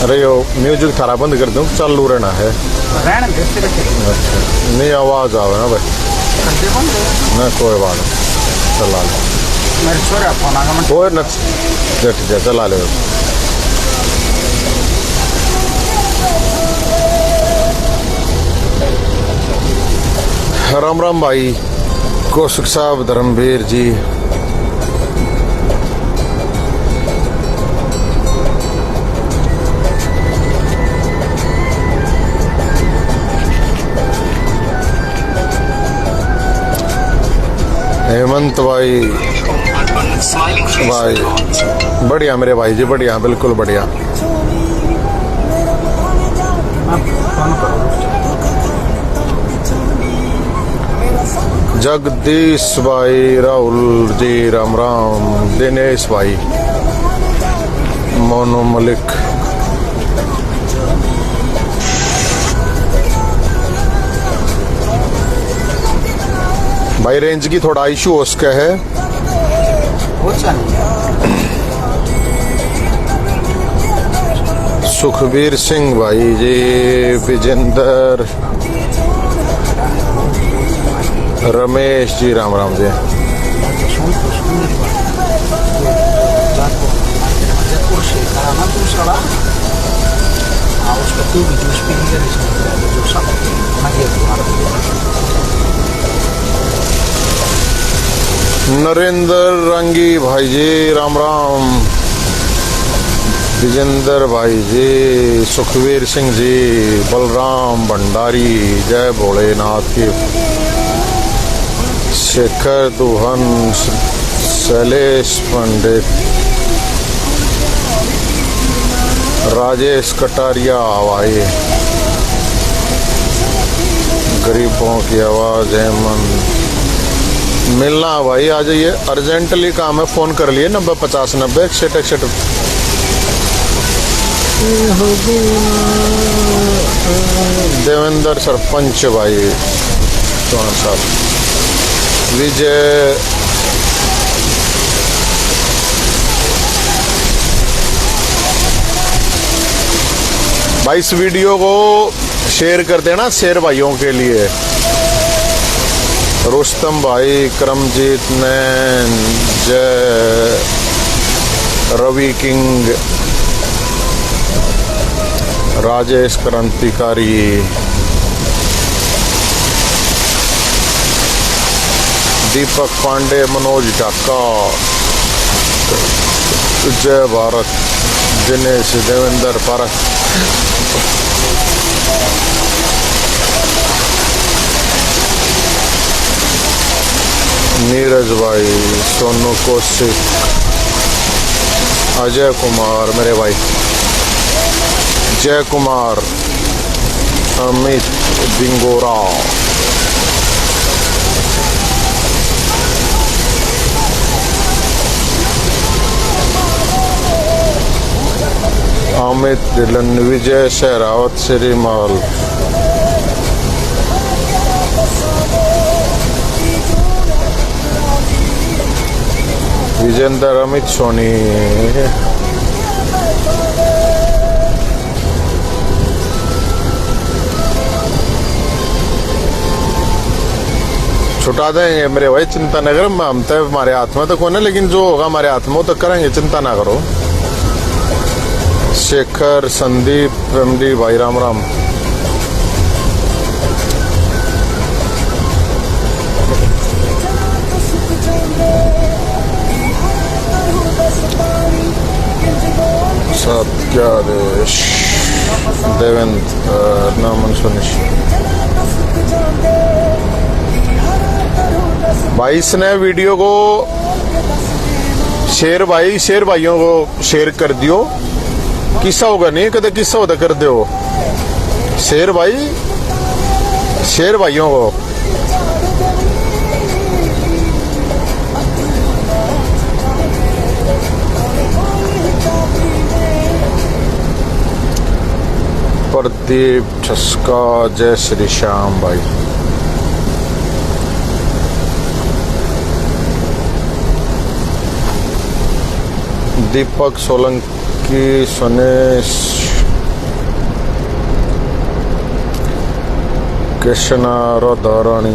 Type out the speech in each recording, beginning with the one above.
अरे यो म्यूजिक थारा बंद कर दूं, चालू रहना है। अच्छा नहीं आवाज आवे ना भाई, ना कोई बात नहीं, चला ले कोई न, ठीक है चला ले। राम राम भाई कौशिक साहब, धर्मवीर जी, हेमंत भाई, भाई बढ़िया मेरे भाई जी, बढ़िया बिल्कुल बढ़िया। जगदीश भाई, राहुल जी राम राम, दिनेश भाई, मोनू मलिक, भाई रेंज की थोड़ा इशू हो उसका है। सुखबीर सिंह भाई जी, विजेंद्र, रमेश जी राम राम जी। नरेंद्र रंगी भाई जी राम राम, विजेंद्र भाई जी, सुखवीर सिंह जी, बलराम भंडारी, जय भोलेनाथ की, शेखर दुहन, शैलेश पंडित, राजेश कटारिया भाई, गरीबों की आवाज, हेमंत मिलना भाई आ जाइए, अर्जेंटली काम है, फोन कर लिए 90 50 90 6161। देवेंद्र सरपंच भाई, चौहान साहब, विजय, भाई इस वीडियो को शेयर कर देना शेर भाइयों के लिए। रुस्तम भाई, करमजीत नैन, जय, रवि किंग, राजेश क्रांतिकारी, दीपक पांडे, मनोज ढाका, जय भारत, दिनेश, देवेंद्र पारस, नीरज भाई, सोनू कौशिक, अजय कुमार मेरे भाई, जय कुमार, अमित बिंगोरा, अमित दिलन, विजय शेरावत, श्रीमाल, विजेंद्र, अमित सोनी, छुटा देंगे मेरे भाई, चिंता न करो, हम तो हमारे हाथ में तो कौन है, लेकिन जो होगा हमारे हाथ में वो तो करेंगे, चिंता ना करो। शेखर, संदीप, एमडी भाई राम राम, सत्यादेश, देवेंद्र, नामन सुनिश भाई, इसने वीडियो को शेर भाई, शेर भाइयों को शेयर कर दियो, किस्सा होगा नहीं कदे, किस्सा होता कर दो शेर भाई, शेर भाइयों को। प्रदीप ठस्का, जय श्री श्याम भाई, दीपक सोलंकी, सुनेश कृष्णा राधारानी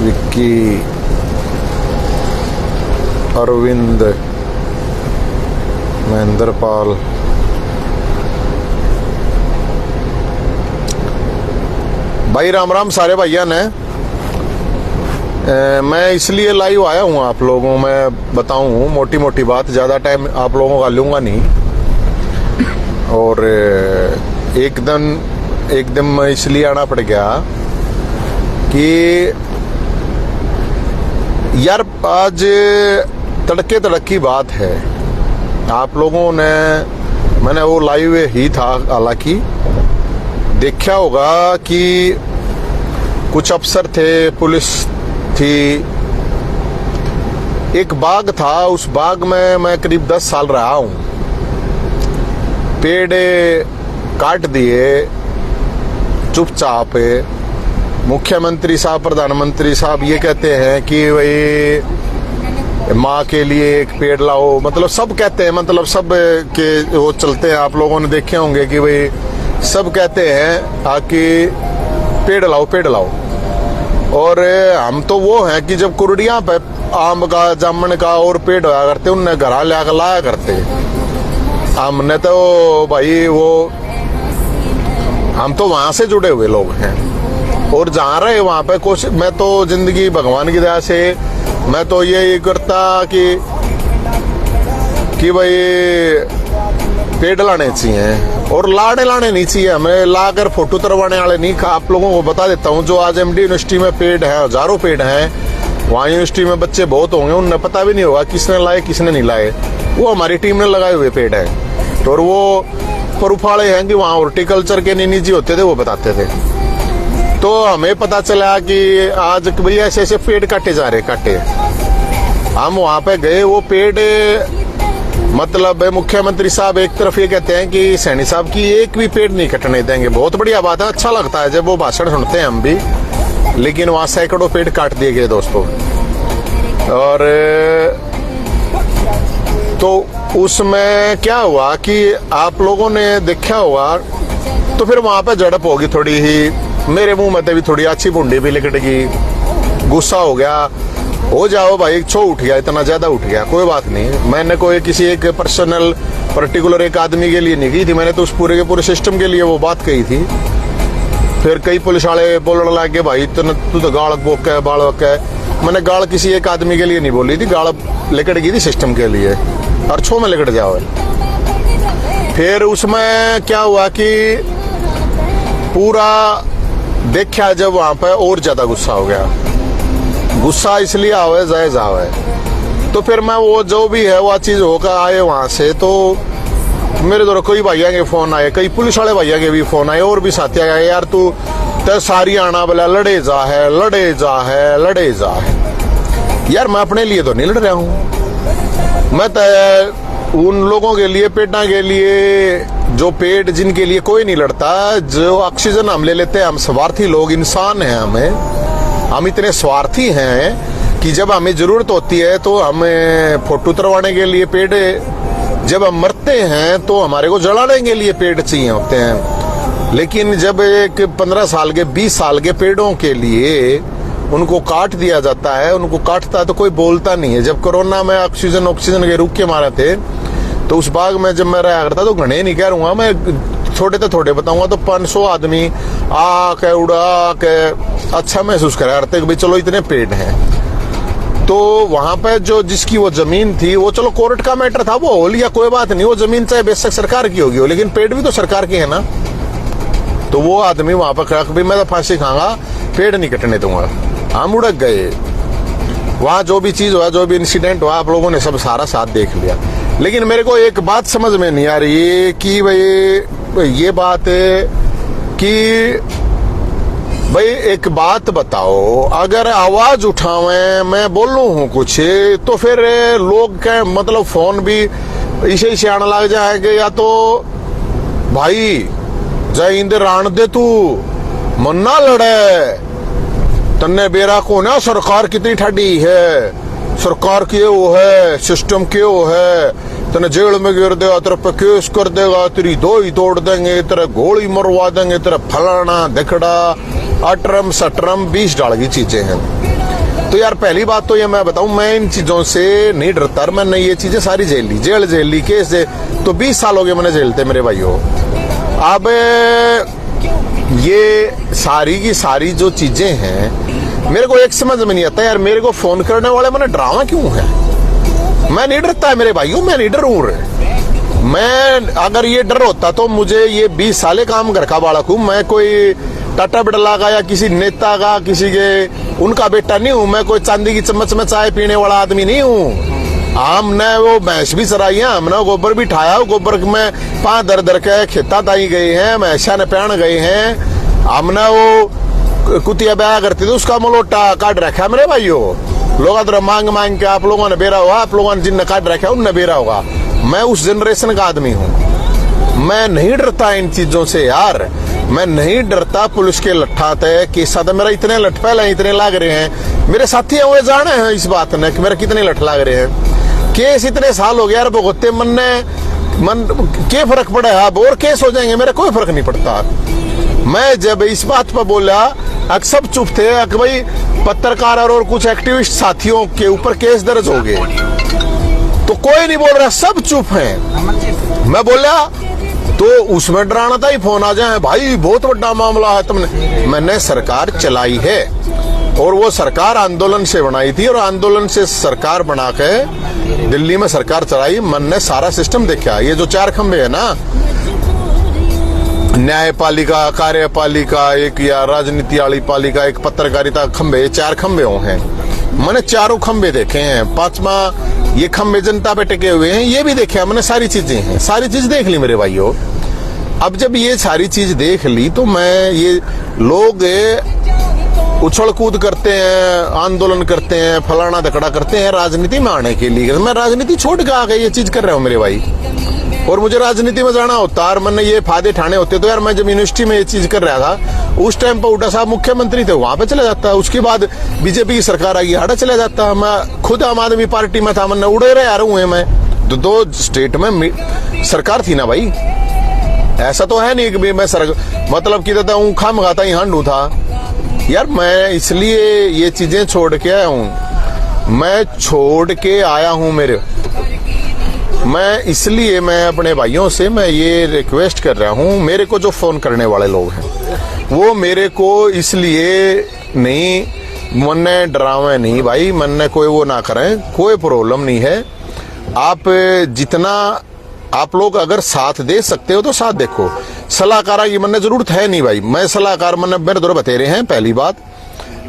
विक्की अरविंद महेंद्र पाल। भाई राम राम सारे भैया ने। मैं इसलिए लाइव आया हूँ आप लोगों में बताऊँ मोटी मोटी बात, ज़्यादा टाइम आप लोगों का लूँगा नहीं। और एकदम इसलिए आना पड़ गया कि यार आज तड़के तड़की बात है। आप लोगों ने, मैंने वो लाइव ही था हालांकि, देखा होगा कि कुछ अफसर थे, पुलिस थी, एक बाग था, उस बाग में मैं करीब 10 साल रहा हूं। पेड़ काट दिए चुपचाप। मुख्यमंत्री साहब, प्रधानमंत्री साहब ये कहते हैं कि भाई माँ के लिए एक पेड़ लाओ, मतलब सब कहते हैं, मतलब सब के वो चलते हैं। आप लोगों ने देखे होंगे कि भाई सब कहते हैं आके पेड़ लाओ पेड़ लाओ। और हम तो वो हैं कि जब कुरडियां पे आम का, जामुन का और पेड़ होया करते, उनने घरा लाया करते। हमने तो भाई वो, हम तो वहां से जुड़े हुए लोग हैं और जहाँ रहे वहां पे कुछ, मैं तो जिंदगी भगवान की दया से मैं तो यही करता कि भाई पेड़ लाने चाहिए और लाने नहीं चाहिए। हमें लाकर फोटो तरवाने वाले नहीं। आप लोगों को बता देता हूँ, जो आज एमडी यूनिवर्सिटी में पेड़ है, हजारों पेड़ हैं, वहाँ यूनिवर्सिटी में बच्चे बहुत होंगे, उन्हें पता भी नहीं होगा किसने लाए किसने नहीं लाए। वो हमारी टीम ने लगाए हुए पेड़ है। और वो परुफाड़े हैं कि वहाँ हॉर्टिकल्चर के निजी जी होते थे, वो बताते थे। तो हमें पता चला कि आज भाई ऐसे ऐसे पेड़ काटे जा रहे, काटे। हम वहां पे गए, वो पेड़ मतलब मुख्यमंत्री साहब एक तरफ ये कहते हैं कि सैनी साहब की एक भी पेड़ नहीं कटने देंगे। बहुत बढ़िया बात है, अच्छा लगता है जब वो भाषण सुनते हैं हम भी। लेकिन वहां सैकड़ों पेड़ काट दिए गए दोस्तों। और तो उसमें क्या हुआ कि आप लोगों ने देखा होगा, तो फिर वहां पे झड़प होगी थोड़ी ही। मेरे मुंह में भी थोड़ी अच्छी पुंडी भी लिकट गई, गुस्सा हो गया। हो जाओ भाई, छो उठ गया, इतना ज्यादा उठ गया, कोई बात नहीं। मैंने कोई किसी एक पर्सनल पर्टिकुलर एक आदमी के लिए नहीं की थी, मैंने तो उस पूरे के पूरे सिस्टम के लिए वो बात कही थी। फिर कई पुलिस वाले बोलने लगे भाई तू तो गाड़ बोक है, बाड़ है। मैंने गाड़ किसी एक आदमी के लिए नहीं बोली थी, गाड़ लिकट गई थी सिस्टम के लिए, और छो में लिकट जाओ। फिर उसमें क्या हुआ कि पूरा देखा, जब वहां पर और ज्यादा गुस्सा हो गया। गुस्सा इसलिए आवे, जायज आवे। तो फिर मैं वो जो भी है वो चीज होकर आए वहां से, तो मेरे द्वारा कई भैया के फोन आए, कई पुलिस वाले भैया के भी फोन आए, और भी साथी आए, यार तू तो सारी आना बोला लड़े जा है, लड़े जा है, लड़े जा है। यार मैं अपने लिए तो नहीं लड़ रहा हूं, मैं तो उन लोगों के लिए, पेड़ों के लिए, जो पेड़ जिनके लिए कोई नहीं लड़ता, जो ऑक्सीजन हम ले लेते हैं। हम स्वार्थी लोग, इंसान हैं, हम इतने स्वार्थी हैं कि जब हमें जरूरत होती है तो हमें फोटो उतरवाने के लिए पेड़, जब हम मरते हैं तो हमारे को जलाने के लिए पेड़ चाहिए होते हैं। लेकिन जब एक 15 साल के 20 साल के पेड़ों के लिए उनको काट दिया जाता है, उनको काटता है तो कोई बोलता नहीं है। जब कोरोना में ऑक्सीजन के रुक के मारे थे, तो उस बाग में जब मैं रहा करता, तो घने नहीं कह रहूंगा मैं, थोड़े बताऊंगा, तो 500 आदमी आके उड़ा के अच्छा महसूस करा करते कि चलो इतने पेड़ हैं। तो वहां पे जो जिसकी वो जमीन थी, वो चलो कोर्ट का मैटर था, वो हो लिया, कोई बात नहीं। वो जमीन चाहे बेशक सरकार की होगी, लेकिन पेड़ भी तो सरकार के है ना। तो वो आदमी वहां पर खड़ा, भाई मैं तो फांसी खाऊंगा, पेड़ नहीं कटने दूंगा। हम उड़क गए। वहां जो भी चीज हुआ, जो भी इंसिडेंट हुआ, आप लोगों ने सब सारा साथ देख लिया। लेकिन मेरे को एक बात समझ में नहीं आ रही कि भाई ये बात है कि भाई एक बात बताओ, अगर आवाज उठावे, मैं बोलू हूँ कुछ, तो फिर लोग के मतलब फोन भी इसे आने लग जाएंगे, या तो भाई जय इंद राण दे, तू मन्ना लड़े, तन्ने बेरा को ना सरकार कितनी ठाडी है, सरकार के वो है, सिस्टम के वो है, तेने जेल में गिर देगा, तेरे पे केस कर देगा, तेरी दो ही तोड़ देंगे, तेरे गोली मरवा देंगे, तेरे फलाना दिखड़ा अटरम सटरम 20 डाल की चीजें हैं। तो यार पहली बात तो ये मैं बताऊं, मैं इन चीजों से नहीं डरता। मैंने ये चीजें सारी जेल ली केस दे तो 20 साल हो गए मैंने जेलते मेरे भाइयों। अब ये सारी की सारी जो चीजें हैं मेरे को एक समझ में नहीं आता यार, मेरे को फोन करने वाले मैंने डरावा क्यों है? मैं नहीं डरता है मेरे भाइयों, मैं नहीं डरूं रे। मैं अगर ये डर होता तो मुझे ये 20 साल काम घर का बालक हूं। मैं कोई टाटा बिड़ला का या किसी नेता का किसी के उनका बेटा नहीं हूं। मैं कोई चांदी की चम्मच में चाय पीने वाला आदमी नहीं हूं। हमने वो भैंस भी चराई है, हमने गोबर भी ठाया, गोबर में 5 दर के खेता ताई गए हैं, भैंसा ने पहन गए हैं, हमने वो कुतिया ब्याह करती थी उसका मलोटा काट रखा है मेरे भाइयों। लोग तो मांग मांग के आप लोगों ने बेरा होगा, आप लोगों ने जिनने काट रखा है उनने बेरा होगा। मैं उस जनरेशन का आदमी हूं। मैं नहीं डरता इन चीजों से यार, मैं नहीं डरता। पुलिस के लट्ठाते केसा था मेरा इतने लठ पहले इतने लाग रहे हैं, मेरे साथी हैं वो जाने हैं इस बात ने कि मेरे कितने लठ लाग रहे हैं। केस इतने साल हो गया यार भुगतते मन के फर्क पड़ा है, अब और केस हो जाएंगे मेरा कोई फर्क नहीं पड़ता। मैं जब इस बात पर बोला अब सब चुप थे कि भाई पत्रकार और कुछ एक्टिविस्ट साथियों के ऊपर केस दर्ज हो गए, तो कोई नहीं बोल रहा, सब चुप हैं। मैं बोला तो उसमें डराना था ही फोन आ जाए भाई बहुत बड़ा मामला है तुमने। मैंने सरकार चलाई है और वो सरकार आंदोलन से बनाई थी और आंदोलन से सरकार बना के दिल्ली में सरकार चलाई। मैंने सारा सिस्टम देखा। ये जो 4 खंबे है ना, न्यायपालिका, कार्यपालिका एक या राजनीति वाली पालिका एक, पत्रकारिता खंबे, 4 खंबे हैं। मैंने चारों खंबे देखे हैं, 5वां ये खंबे जनता पे टिके हुए हैं, ये भी देखे मैंने। सारी चीजें हैं, सारी चीज देख ली मेरे भाइयों। अब जब ये सारी चीज देख ली तो मैं ये लोग उछल कूद करते हैं, आंदोलन करते हैं, फलाना धकड़ा करते हैं राजनीति में आने के लिए। मैं राजनीति छोड़ के आ गए ये चीज कर रहा हूँ मेरे भाई, और मुझे राजनीति में जाना होता और मैंने ये फायदे ठाने होते तो यार मैं जब यूनिवर्सिटी में ये चीज कर रहा था उस टाइम पर हुड्डा साहब मुख्यमंत्री थे, वहां पे चला जाता। उसके बाद बीजेपी की सरकार आई, हाड़ा चला जाता। मैं खुद आम आदमी पार्टी में था, मैंने उड़े रहे आ रहा हूं। मैं 2 स्टेट में सरकार थी ना भाई, ऐसा तो है नहीं कि मैं मतलब कि हूँ खाम खाता ही हांडू था यार। मैं इसलिए ये चीजें छोड़ के आया हूँ, मैं छोड़ के आया हूँ मैं इसलिए मैं अपने भाइयों से मैं ये रिक्वेस्ट कर रहा हूँ। मेरे को जो फोन करने वाले लोग हैं वो मेरे को इसलिए नहीं, मन्ने डरावे नहीं भाई, मन्ने कोई वो ना करें, कोई प्रॉब्लम नहीं है। आप जितना आप लोग अगर साथ दे सकते हो तो साथ देखो। सलाहकार की मन्ने जरूरत है नहीं भाई, मैं सलाहकार मन्ने मेरे दौर बतेरे हैं, पहली बात।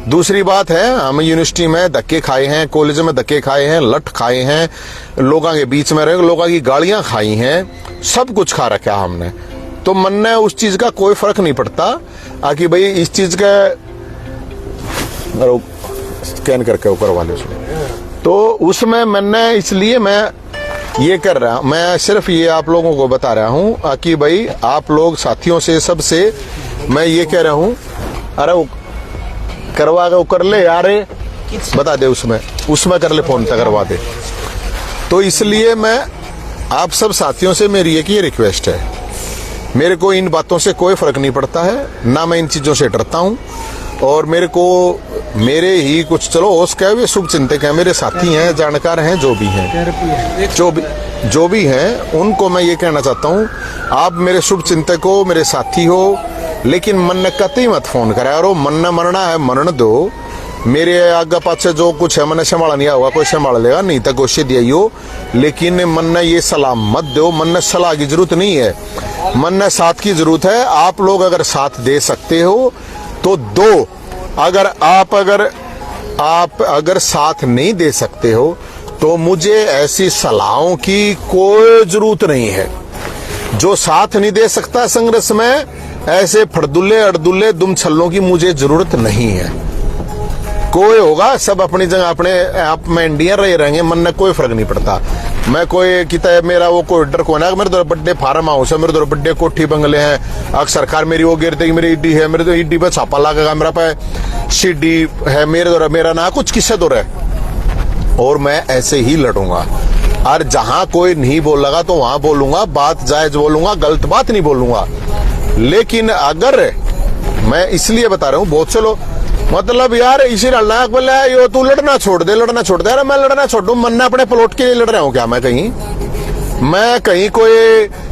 दूसरी बात है हम यूनिवर्सिटी में धक्के खाए हैं, कॉलेज में धक्के खाए हैं, लठ खाए हैं, लोगों के बीच में रहे, लोगों की गालियां खाई हैं, सब कुछ खा रखा हमने। तो मन ने उस चीज का कोई फर्क नहीं पड़ता कि भाई इस चीज का स्कैन करके ऊपर वाले उसमें, तो उसमें मैंने इसलिए मैं ये कर रहा, मैं सिर्फ ये आप लोगों को बता रहा हूं कि भाई आप लोग साथियों से सबसे मैं ये कह रहा हूं, अरे करवा के कर ले यार, बता दे उसमें कर ले, फोन पे करवा दे। तो इसलिए मैं आप सब साथियों से मेरी एक ही रिक्वेस्ट है, मेरे को इन बातों से कोई फर्क नहीं पड़ता है, ना मैं इन चीजों से डरता हूं। और मेरे को मेरे ही कुछ चलो होश कहे हुए शुभ चिंतक हैं, मेरे साथी हैं, जानकार हैं, जो भी हैं उनको मैं ये कहना चाहता हूं, आप मेरे शुभ चिंतक हो, मेरे साथी हो, लेकिन मन कतई मत फोन करे। और मन न मरना है मरण दो, मेरे आगे पाछे जो कुछ है मैंने संभाला नहीं होगा, कोई संभाल लेगा, नहीं तो कोशिश दिया हो, लेकिन मन ने ये सलाह मत दो। मन ने सलाह की जरूरत नहीं है, मन ने साथ की जरूरत है। आप लोग अगर साथ दे सकते हो तो दो, अगर साथ नहीं दे सकते हो तो मुझे ऐसी सलाहों की कोई जरूरत नहीं है। जो साथ नहीं दे सकता संघर्ष में, ऐसे फड़दुल्ले अड़दुल्ले दुम छल्लों की मुझे जरूरत नहीं है। कोई होगा सब अपनी जगह अपने आप में इंडियन रहे रहेंगे, मन में कोई फर्क नहीं पड़ता। मैं कोई किता मेरा वो कोई डर को ना, मेरे तो बड्डे फार्म हाउस है, मेरे तो बड्डे कोठी बंगले हैं, अगर सरकार मेरी वो गिरते कि मेरी ईडी है, मेरे तो ईडी पे छापा लगेगा, मेरा पे सीडी है, मेरे मेरा ना कुछ किससे दौर है, और मैं ऐसे ही लड़ूंगा। और जहां कोई नहीं बोलेगा तो वहां बोलूंगा, बात जायज बोलूंगा, गलत बात नहीं बोलूंगा। लेकिन अगर मैं इसलिए बता रहा हूं, बहुत से लोग मतलब यार इसी लड़ना बोले यो तू लड़ना छोड़ दे, लड़ना छोड़ दे। अरे मैं लड़ना छोड़ दूं, मैं अपने प्लॉट के लिए लड़ रहा हूं क्या? मैं कहीं कोई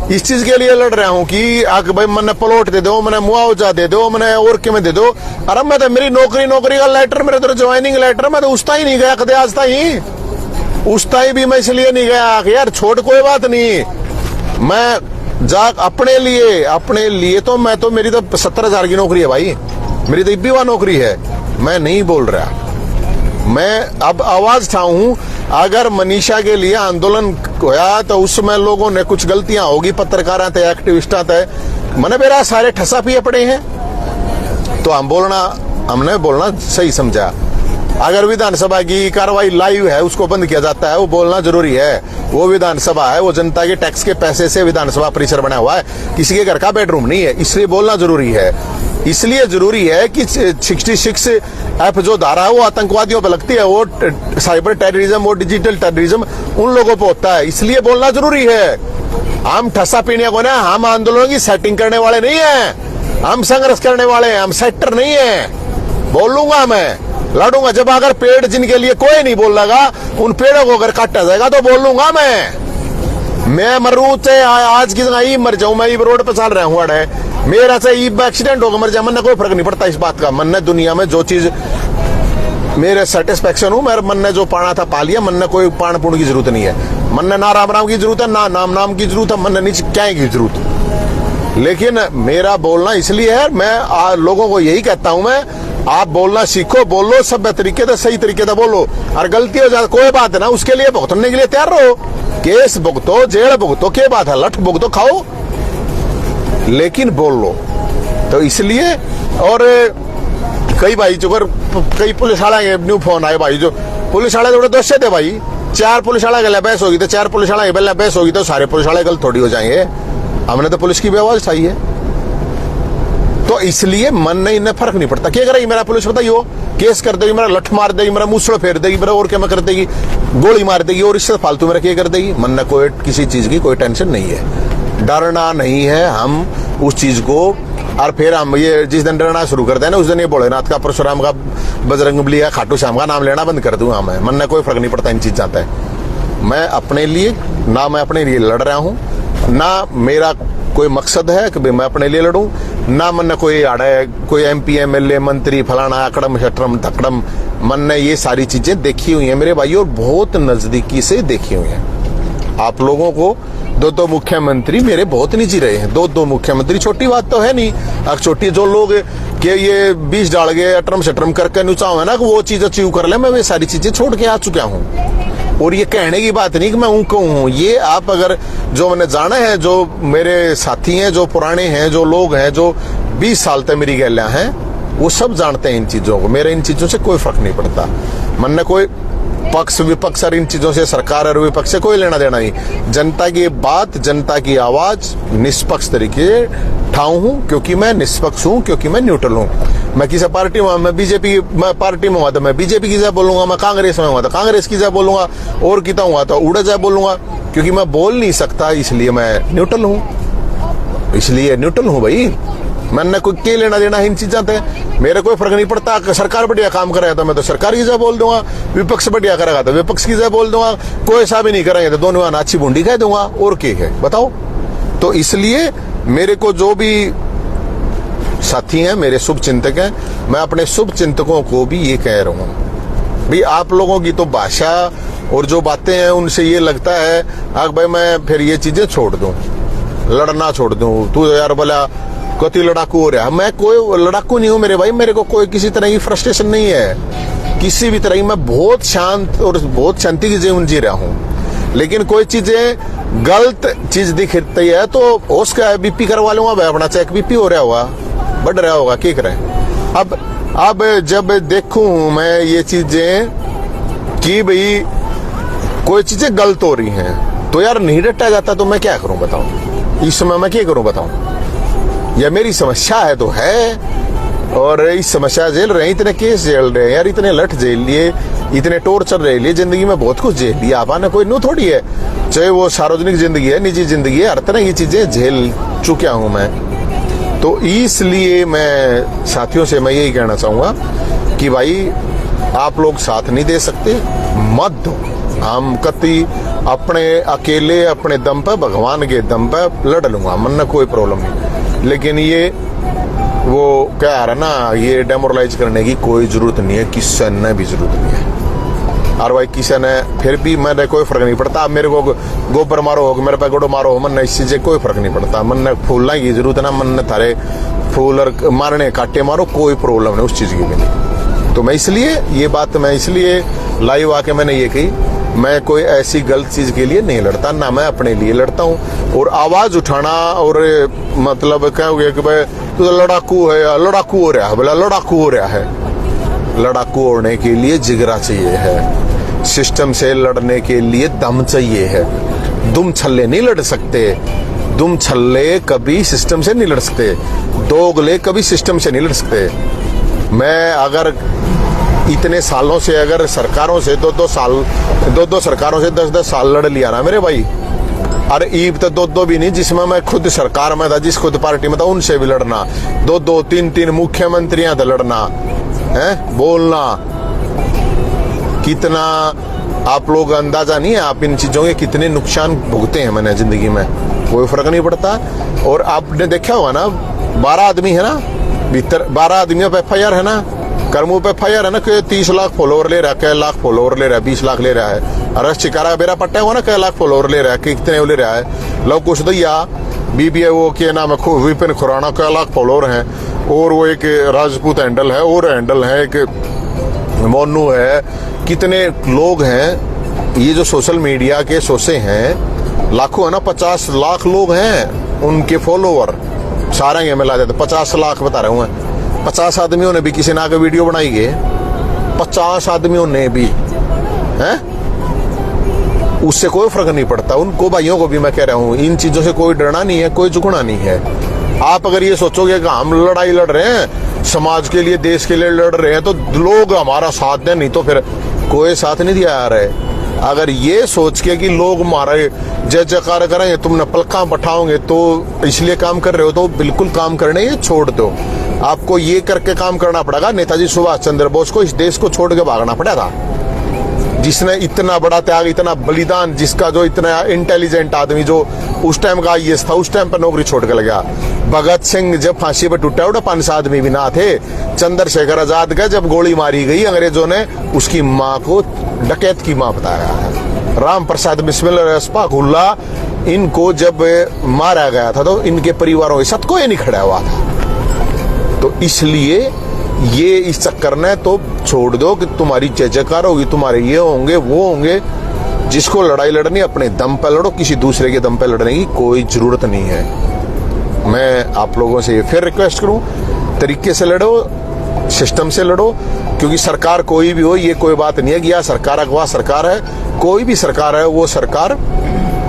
इस चीज के लिए लड़ रहा हूं कि भाई मैंने प्लॉट दे दो, मैंने मुआवजा दे दो, मैंने और के में दे दो। अरे मैं तो मेरी नौकरी का लेटर, मेरे तो ज्वाइनिंग लेटर, मैं तो उस ही नहीं गया कदे आज ताई। उस ताई भी मैं इसलिए नहीं गया कि यार छोड़ कोई बात नहीं, मैं जा अपने लिए तो मैं तो मेरी तो 70,000 की नौकरी है भाई, मेरी तो इब्बी नौकरी है। मैं नहीं बोल रहा, मैं अब आवाज उठाऊं। अगर मनीषा के लिए आंदोलन होया तो उसमें लोगों ने कुछ गलतियां होगी, पत्रकारा थे, एक्टिविस्टा थे, मैंने मेरा सारे ठसा पिए पड़े हैं, तो हमने बोलना सही समझा। अगर विधानसभा की कार्रवाई लाइव है, उसको बंद किया जाता है, वो बोलना जरूरी है। वो विधानसभा है, वो जनता के टैक्स के पैसे से विधानसभा परिसर बना हुआ है, किसी के घर का बेडरूम नहीं है, इसलिए बोलना जरूरी है। इसलिए जरूरी है कि 66F जो धारा है वो आतंकवादियों पर लगती है, वो साइबर टेररिज्म, वो डिजिटल टेररिज्म उन लोगों पर होता है, इसलिए बोलना जरूरी है। हम ठसा पीने को ना, हम आंदोलनों की सेटिंग करने वाले नहीं है, हम संघर्ष करने वाले हैं, हम सेक्टर नहीं है। बोलूंगा मैं, लड़ूंगा। जब अगर पेड़ जिनके लिए कोई नहीं बोलेगा, उन पेड़ों को अगर काटा जाएगा तो बोलूंगा मैं मरू चाहे आज की जगह मर जाऊं, मैं रोड पर चल रहा हूं, अड़े मेरा से एक्सीडेंट होगा मर जाए, मन कोई फर्क नहीं पड़ता इस बात का। मन ने दुनिया में जो चीज मेरे सेटिस्फेक्शन हूं, मेरे मन ने जो पाना था पा लिया, मन ने कोई पान पुण की जरूरत नहीं है, मन ने ना राम राम की जरूरत है, ना नाम की जरूरत है, मन ने नीचे क्या की जरूरत। लेकिन मेरा बोलना इसलिए है, मैं लोगों को यही कहता हूं, मैं आप बोलना सीखो, बोलो सभ्य तरीके से, सही तरीके से बोलो। और गलती हो जाए कोई बात है ना, उसके लिए भुगतने के लिए तैयार रहो, केस भुगतो, जेल भुगतो, क्या बात है, लठ भुगतो, खाओ, लेकिन बोल लो। तो इसलिए और कई भाई जो कई पुलिस वाला न्यू फोन आए भाई, जो पुलिस वाले थोड़े दोस्त थे भाई, 4 पुलिस वाला गला बहस होगी तो 4 पुलिस वाला गला बहस होगी तो सारे पुलिस वाले गलत थोड़ी हो जाएंगे। हमने तो पुलिस की भी आवाज उठाई है, तो इसलिए मन नहीं, इन्हें फर्क नहीं पड़ता। क्या करेगी मेरा पुलिस बताइयो, केस कर देगी, मेरा लठ मार देगी, मेरा मुसड़ फेर देगी, मेरा और क्या मैं कर देगी, गोली मार देगी, और इससे फालतू मेरा क्या कर देगी। मन ने कोई किसी चीज की कोई टेंशन नहीं है, डरना नहीं है हम उस चीज को। और फिर हम ये जिस दिन डरना शुरू करते हैं ना, उस दिन ये भोलेनाथ का, परशुराम का, बजरंगबली का, खाटू श्याम का नाम लेना बंद कर दूंगा मैं। मन ने कोई फर्क नहीं पड़ता इन चीज जाता है। मैं अपने लिए ना, मैं अपने लिए लड़ रहा हूं ना, मेरा कोई मकसद है कि मैं अपने लिए लड़ूं ना, मन ने कोई आड़ा है, कोई MP MLA मंत्री फलाना अकड़म शटरम तकड़म। मन ने ये सारी चीजें देखी हुई है मेरे भाइयों, और बहुत नजदीकी से देखी हुई है। आप लोगों को 2 मुख्यमंत्री मेरे बहुत निजी रहे हैं, 2 मुख्यमंत्री छोटी बात तो है नहीं। अब छोटी जो लोग के ये 20 डाल गए अटरम शटरम करके नुचाओ है ना, वो चीज अचीव कर ले, मैं वे सारी चीजें छोड़ के आ चुका हूँ। और ये कहने की बात नहीं कि मैं हूं, ये आप अगर जो मैंने जाना है, जो मेरे साथी हैं, जो पुराने हैं, जो लोग हैं, जो 20 साल तक मेरी गैलिया हैं, वो सब जानते हैं इन चीजों को। मेरे इन चीजों से कोई फर्क नहीं पड़ता। मन ने कोई पक्ष विपक्ष और इन चीजों से, सरकार और विपक्ष से कोई लेना देना नहीं। जनता की बात, जनता की आवाज निष्पक्ष तरीके ठाऊं हूं, क्योंकि मैं निष्पक्ष हूं, क्योंकि मैं न्यूट्रल हूं। मैं किसी पार्टी में, मैं बीजेपी पार्टी में हुआ तो मैं बीजेपी की जगह बोलूंगा, मैं कांग्रेस में हुआ तो कांग्रेस की जगह बोलूंगा, और किता हुआ तो उड़ा जाए बोलूंगा, क्योंकि मैं बोल नहीं सकता, इसलिए मैं न्यूट्रल हूं। इसलिए न्यूट्रल हूं भाई, मैंने कोई क्या लेना देना है इन चीजों से, मेरे कोई फर्क नहीं पड़ता। सरकार बढ़िया काम करेगा तो मैं तो सरकार की जगह बोल दूंगा, विपक्ष बढ़िया करेगा तो विपक्ष की जगह बोल दूंगा, कोई ऐसा भी नहीं करेंगे तो दोनों अच्छी बूंदी कह दूंगा, और क्या है बताओ। तो इसलिए मेरे को जो भी साथी हैं, मेरे शुभ चिंतक हैं, मैं अपने शुभ चिंतकों को भी ये कह रहा हूं भाई, आप लोगों की तो भाषा और जो बातें हैं उनसे ये लगता है भाई मैं फिर ये चीजें छोड़ दूं, लड़ना छोड़ दूं। तू यार बोला कति लड़ाकू हो रहा है, मैं कोई लड़ाकू नहीं हूं मेरे भाई, मेरे को कोई किसी तरह की फ्रस्ट्रेशन नहीं है, किसी भी तरह की। मैं बहुत शांत और बहुत शांति की जीवन जी रहा हूं। लेकिन कोई चीजें गलत चीज दिखती है तो उसका BP करवा लूंगा भाई, अपना चेक BP हो रहा होगा, बढ़ रहा होगा, क्या करें। अब जब देखूं मैं ये चीजें कि भाई कोई चीजें गलत हो रही हैं, तो यार नहीं डटा जाता तो मैं क्या करूं बताऊं, इस समय मैं क्या करूं बताऊं। या मेरी समस्या है तो है, और इस समस्या झेल रहे हैं, इतने केस झेल रहे हैं यार, इतने लठ झेल लिए, इतने टॉर्चर झेल लिए, जिंदगी में बहुत कुछ झेल लिया। आपने कोई न्यू थोड़ी है, चाहे वो सार्वजनिक जिंदगी है, निजी जिंदगी है, हर तरह की चीजें झेल चुका हूं मैं। तो इसलिए मैं साथियों से मैं यही कहना चाहूंगा कि भाई आप लोग साथ नहीं दे सकते, मत दो। हम कति अपने अकेले अपने दम पर, भगवान के दम पर लड़ लूंगा, मन में कोई प्रॉब्लम नहीं। लेकिन ये वो क्या रहा ना, ये डेमोरलाइज करने की कोई जरूरत नहीं है, किसी ने भी जरूरत नहीं है। और भाई किसी ने फिर भी मैंने कोई फर्क नहीं पड़ता। आप मेरे को गोबर मारो हो, मेरे पे गोड़ो मारो हो, मन इस चीज कोई फर्क नहीं पड़ता। मन ने फूलना की जरूरत है ना, मन ने थारे फूल और मारने काटे मारो, कोई प्रॉब्लम नहीं उस चीज की भी नहीं। तो मैं इसलिए ये बात मैं इसलिए लाइव आके मैंने ये कही, मैं कोई ऐसी गलत चीज के लिए नहीं लड़ता, ना मैं अपने लिए लड़ता हूँ। और आवाज उठाना और मतलब कहोगे कि भाई तो लड़ाकू है, लड़ाकू हो रहा है, बोला लड़ाकू हो रहा है। लड़ाकू होने के लिए जिगरा चाहिए है, सिस्टम से लड़ने के लिए दम चाहिए है। दुम छल्ले नहीं लड़ सकते, दुम छल्ले कभी सिस्टम से नहीं लड़ सकते, दोगले कभी सिस्टम से नहीं लड़ सकते। मैं अगर इतने सालों से अगर सरकारों से दो सरकारों से 10-10 साल लड़ लिया ना मेरे भाई, अरे ईब तो दो भी नहीं, जिसमें मैं खुद सरकार में था, जिस खुद पार्टी में था, उनसे भी लड़ना, 2-2, 3-3 मुख्यमंत्रियां था लड़ना है, बोलना कितना आप लोग अंदाजा नहीं है आप इन चीजों के कितने नुकसान भुगते हैं मैंने जिंदगी में, कोई फर्क नहीं पड़ता। और आपने देखा होगा ना, 12 आदमी है ना भीतर, 12 आदमियों पे FIR है ना, कर्मों पे FIR है ना कि 30 लाख फॉलोवर ले रहा है, कै लाख फॉलोवर ले रहा है, 20 लाख ले रहा है। अरेस्ट शिकारा बेरा पट्टा हुआ ना, कै लाख फॉलोवर ले रहा है, कितने ले रहा है। लव कुछ दैया BBI वो के नाम है विपिन खुराना, कै लाख फॉलोवर हैं। और वो एक राजपूत हैंडल है, और हैंडल है एक मोनू है, कितने लोग हैं। ये जो सोशल मीडिया के सोसे हैं लाखों है ना, 50 लाख लोग हैं उनके फॉलोवर, सारे मिला जाते 50 लाख बता रहे हूँ। 50 आदमियों ने भी किसी ने आके वीडियो बनाई गए, 50 आदमियों ने भी हैं, उससे कोई फर्क नहीं पड़ता। उनको भाइयों को भी मैं कह रहा हूं, इन चीजों से कोई डरना नहीं है, कोई झुकना नहीं है। आप अगर ये सोचोगे कि हम लड़ाई लड़ रहे हैं, समाज के लिए, देश के लिए लड़ रहे हैं, तो लोग हमारा साथ दें, नहीं तो फिर कोई साथ नहीं दिया जा रहा है। अगर ये सोच के कि लोग मारे जय जयकार करेंगे, तुमने पलका बैठाओगे तो इसलिए काम कर रहे हो, तो बिल्कुल काम करने ये छोड़ दो। आपको ये करके काम करना पड़ेगा, नेताजी सुभाष चंद्र बोस को इस देश को छोड़ के भागना पड़ा था, जिसने इतना बड़ा त्याग, इतना बलिदान, जिसका जो इतना इंटेलिजेंट आदमी जो उस टाइम का IAS था, उस टाइम पर नौकरी छोड़ के लगा। भगत सिंह जब फांसी पर टूटा उड़ा 5 आदमी भी ना थे। चंद्रशेखर आजाद का जब गोली मारी गई अंग्रेजों ने, उसकी माँ को डकैत की माँ बताया है। राम प्रसाद बिस्मिल रसपागुल्ला, इनको जब मारा गया था तो इनके परिवारों के साथ कोई नहीं खड़ा हुआ था। तो इसलिए ये इस चक्कर ने तो छोड़ दो कि तुम्हारी जय जयकार होगी, तुम्हारे ये होंगे वो होंगे। जिसको लड़ाई लड़नी अपने दम पर लड़ो, किसी दूसरे के दम पर लड़ने की कोई जरूरत नहीं है। मैं आप लोगों से फिर रिक्वेस्ट करूं, तरीके से लड़ो, सिस्टम से लड़ो, क्योंकि सरकार कोई भी हो, ये कोई बात नहीं है कि यह सरकार अगवा सरकार है। कोई भी सरकार है, वो सरकार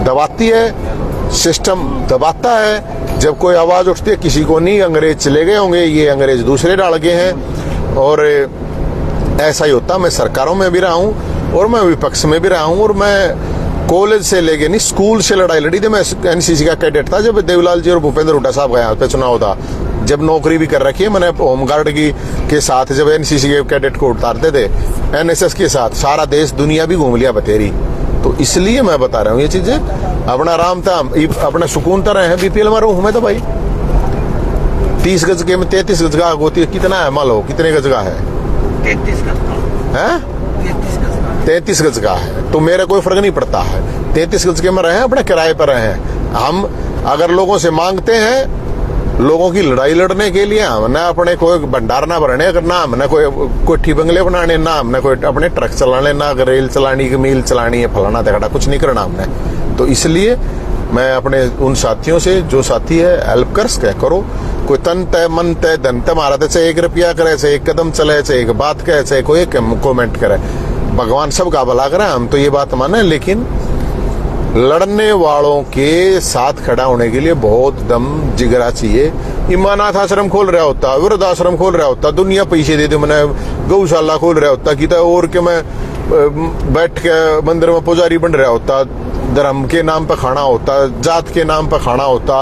दबाती है, सिस्टम दबाता है। जब कोई आवाज उठती है, किसी को नहीं, अंग्रेज चले गए होंगे, ये अंग्रेज दूसरे डाल गए हैं। और ऐसा ही होता, मैं सरकारों में भी रहा हूं और मैं विपक्ष में भी रहा हूं, और मैं कॉलेज से लेके नहीं, स्कूल से लड़ाई लड़ी थी। मैं NCC का कैडेट था जब देवीलाल जी और भूपेंद्र हुड्डा साहब का यहाँ पे चुनाव था। जब नौकरी भी कर रखी है मैंने होमगार्ड की के साथ, जब NCC के कैडेट को उतारते थे, NSS के साथ सारा देश दुनिया भी घूम लिया बतेरी। तो इसलिए मैं बता रहा हूँ ये चीजें। अपना आराम था, अपना सुकून तरह है। BPL में रहूं मैं तो भाई 30 गज के में 33 गज का होती है, कितना है मान लो, कितने गज का है? 33 गज का है, 33 गज का है। तो मेरा कोई फर्क नहीं पड़ता है, 33 गज के में रहे, अपने किराए पर रहे। हम अगर लोगों से मांगते हैं लोगों की लड़ाई लड़ने के लिए, हमने अपने कोई भंडार ना भरने करना, हमने कोई कोठी बंगले बनाने ना, हमने कोई अपने ट्रक चलाने ना, रेल चलानी, मील चलानी है, फलाना तगड़ा कुछ नहीं करना हमने। तो इसलिए मैं अपने उन साथियों से, जो साथी है हेल्प कर सके करो। कोई तन तय मन तय धन तय मारा, चाहे 1 रुपया करे, चाहे 1 कदम चले, चाहे 1 बात कहे, चाहे कोई कॉमेंट करे, भगवान सबका भला करे, हम तो ये बात माने। लेकिन लड़ने वालों के साथ खड़ा होने के लिए बहुत दम जिगरा चाहिए, इमानाथ आश्रम खोल रहा होता, वृद्ध आश्रम खोल रहा होता, दुनिया पैसे दे दे, मैंने गौशाला खोल रहा होता कि और के मैं बैठ के मंदिर में पुजारी बन रहा होता, धर्म के नाम पे खाना होता, जात के नाम पे खाना होता,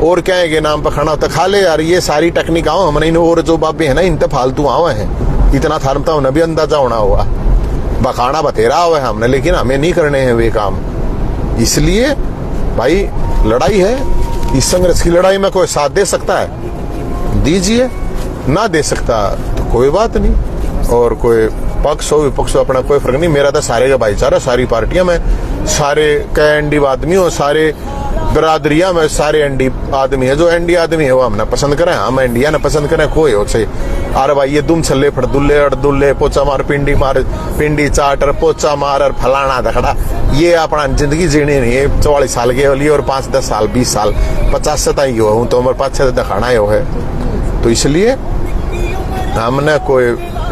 और क्या के नाम पे खाना होता। खा ले यार, ये सारी टेक्निक आओ हमने इन और जो बाबे है ना इन फालतू आवे हैं, इतना थारमता उन्हें भी अंदाजा होना हुआ, बखाना बतेरा हुआ है हमने, लेकिन हमें नहीं करने हैं वे काम। इसलिए भाई लड़ाई है, इस संघर्ष की लड़ाई में कोई साथ दे सकता है दीजिए, ना दे सकता तो कोई बात नहीं, और कोई पक्ष हो विपक्ष हो अपना कोई फर्क नहीं। मेरा तो सारे का भाईचारा, सारी पार्टियां में सारे कई एनडी आदमी हो, सारे बरादरिया में सारे एनडी आदमी है, जो एनडी आदमी है वो हमने पसंद करें, हम इंडिया ने पसंद करें, कोई हो से अरे भाई ये दुम छल्ले फड़दुल्ले अड़दुल्ले पोचा मार पिंडी चाट और पोचा मार और फलाना दखड़ा, ये अपना जिंदगी जीनी नहीं है। 44 साल के लिए और 5-10 साल 20 साल 50 से तक हूँ तो उम्र 5-6 दिखाना ही है। तो इसलिए हमने कोई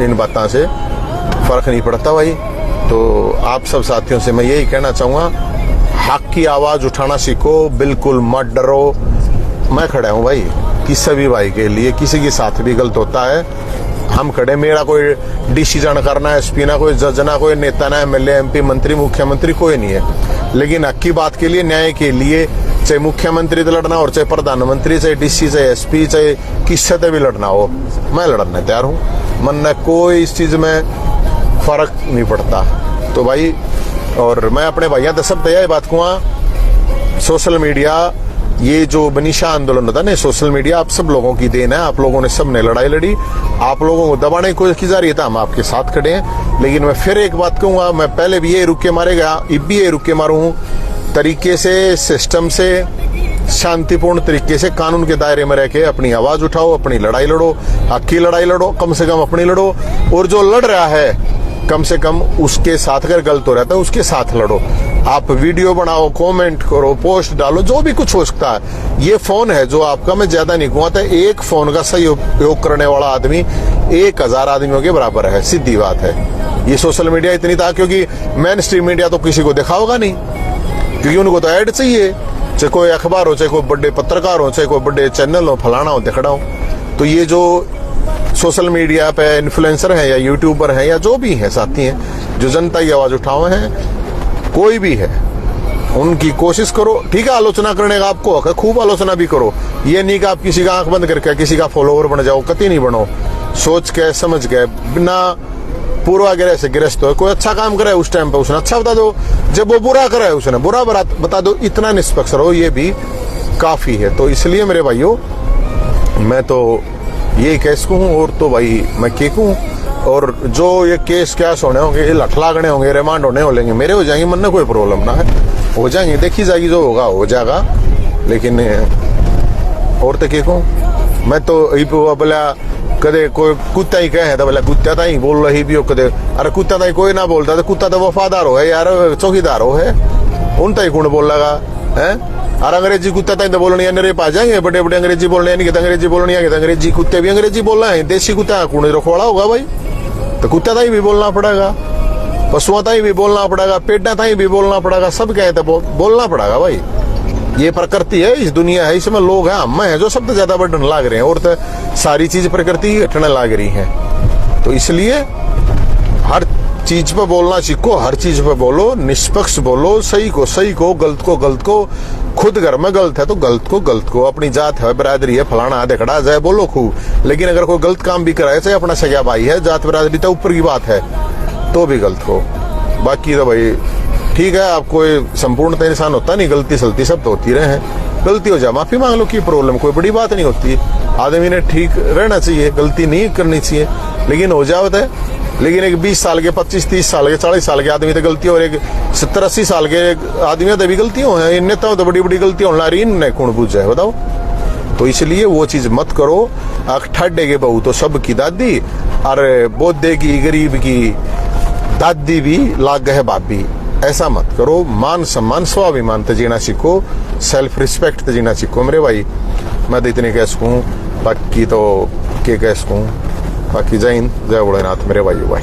इन बातों से फर्क नहीं पड़ता भाई। तो आप सब साथियों से मैं यही कहना चाहूंगा, हक की आवाज उठाना सीखो, बिल्कुल मत डरो। मैं खड़ा हूं भाई किसी भी भाई के लिए, किसी के साथ भी गलत होता है हम खड़े, मेरा कोई डिसीजन करना एसपी ना कोई जज ना कोई नेता ना एमएलए एमपी मंत्री मुख्यमंत्री कोई नहीं है, लेकिन हक की बात के लिए न्याय के लिए चाहे मुख्यमंत्री से लड़ना और चाहे प्रधानमंत्री चाहे डीसी चाहे एसपी चाहे किससे से भी लड़ना हो, मैं लड़ने तैयार हूँ। मन में कोई इस चीज में फर्क नहीं पड़ता। तो भाई और मैं अपने भैया तो सब तैयार बात कहूँ, सोशल मीडिया ये जो बनीशा आंदोलन होता ना, सोशल मीडिया आप सब लोगों की देन है, आप लोगों ने सबने लड़ाई लड़ी, आप लोगों को दबाने की कोशिश की जा रही है, हम आपके साथ खड़े हैं। लेकिन मैं फिर एक बात कहूंगा, मैं पहले भी ये रुक के मारेगा, अब भी ये रुक के मारू तरीके से, सिस्टम से, शांतिपूर्ण तरीके से, कानून के दायरे में रह के अपनी आवाज उठाओ, अपनी लड़ाई लड़ो, हक की लड़ाई लड़ो, कम से कम अपनी लड़ो, और जो लड़ रहा है कम से कम उसके साथ, अगर गलत हो रहता है उसके साथ लड़ो। आप वीडियो बनाओ, कमेंट करो, पोस्ट डालो, जो भी कुछ हो सकता है। ये फोन है जो आपका, मैं ज्यादा नहीं कहूँगा, एक फोन का सही उपयोग करने वाला आदमी 1000 आदमियों के बराबर है, सीधी बात है। ये सोशल मीडिया इतनी था क्योंकि मेन स्ट्रीम मीडिया तो किसी को देखा होगा नहीं, क्योंकि उनको तो ऐड चाहिए, चाहे कोई अखबार हो, चाहे कोई बड़े पत्रकार हो, चाहे कोई बड़े चैनल हो, फलाना हो, दिखड़ा हो। तो ये जो सोशल मीडिया पे इन्फ्लुएंसर है या यूट्यूबर है या जो भी है साथी हैं जो जनता की आवाज उठाए हैं, कोई भी है, उनकी कोशिश करो। ठीक है, आलोचना करने का आपको हक है, खूब आलोचना भी करो, ये नहीं कि आप किसी का आंख बंद करके किसी का फॉलोवर बन जाओ, कतई नहीं बनो। सोच के समझ के, बिना पूर्वाग्रह से ग्रस्त हो, कोई अच्छा काम करे उस टाइम पे उसने अच्छा बता दो, जब वो बुरा करे उसने बुरा बता दो, इतना निष्पक्ष रहो, ये भी काफी है। तो इसलिए मेरे भाइयों मैं तो ये केस को हूँ, और तो भाई मैं के हूँ, और जो ये केस कैस होने होंगे, ये लठ लागने होंगे, रिमांड होने होंगे, मेरे हो जाएंगे, मन में कोई प्रॉब्लम ना है, हो जाएंगे, देखी जाएगी, जो होगा हो जाएगा। लेकिन और तो के कहूँ मैं तो बोला कदे कोई कुत्ता ही कहे तो बोला कुत्ता ताई बोल रही भी हो, कदे अरे कुत्ता ताई कोई ना बोलता तो कुत्ता तो वफादार हो है यार, चौकीदार हो है, उन ताई कौन बोल लगा है। और अंग्रेजी कुत्ता ताई तो बोलने अरे पा जाएंगे, बड़े बड़े अंग्रेजी बोलने नहीं, अंग्रेजी बोलने आ, अंग्रेजी कुत्ते भी अंग्रेजी बोलना है, देसी कुत्ता कौन रखवाड़ा होगा भाई, तो कुत्ता ताई भी बोलना पड़ेगा, पशुओं ताई भी बोलना पड़ेगा, पेड़ा ताई भी बोलना पड़ेगा, सब कहते बोलना पड़ेगा भाई। ये प्रकृति है, इस दुनिया है, इसमें लोग हैं, हम हैं जो सबसे ज्यादा बढ़ने लाग रहे हैं, और तो सारी चीज प्रकृति हटने लाग रही है। तो इसलिए हर चीज पे बोलना सीखो, हर चीज पे बोलो, निष्पक्ष बोलो, सही को सही को, गलत को गलत को। खुद घर में गलत है तो गलत को गलत को, अपनी जात है, बिरादरी है, फलाना देखड़ा जाए बोलो खूब, लेकिन अगर कोई गलत काम भी कराए, चाहे अपना सगा भाई है, जात बिरादरी तो ऊपर की बात है, तो भी गलत हो। बाकी तो भाई ठीक है, आप कोई संपूर्णतः इंसान होता नहीं, गलती सलती सब तो होती रहे, गलती हो जाए माफी मांग लो, की प्रॉब्लम, कोई बड़ी बात नहीं होती। आदमी ने ठीक रहना चाहिए, गलती नहीं करनी चाहिए, लेकिन हो जावत है। लेकिन एक 20 साल के, 25-30 साल के, 40 साल के आदमी तो गलती, और एक 70-80 साल के आदमी तो भी गलतियों है, इन नेताओं तो बड़ी बड़ी गलतियां होना रही, इनने कौन पूछ जाए बताओ। तो इसलिए वो चीज मत करो, ठड्डे के बहू तो सब की दादी, और बोधे की गरीब की दादी भी लाग है बाबी, ऐसा मत करो। मान सम्मान स्वाभिमान तो जीना सीखो, सेल्फ रिस्पेक्ट तो जीना सीखो मेरे भाई। मैं तो इतने कह सकूं, बाकी तो के कह सकूं, बाकी जय हिंद, जय भोलेनाथ मेरे भाई।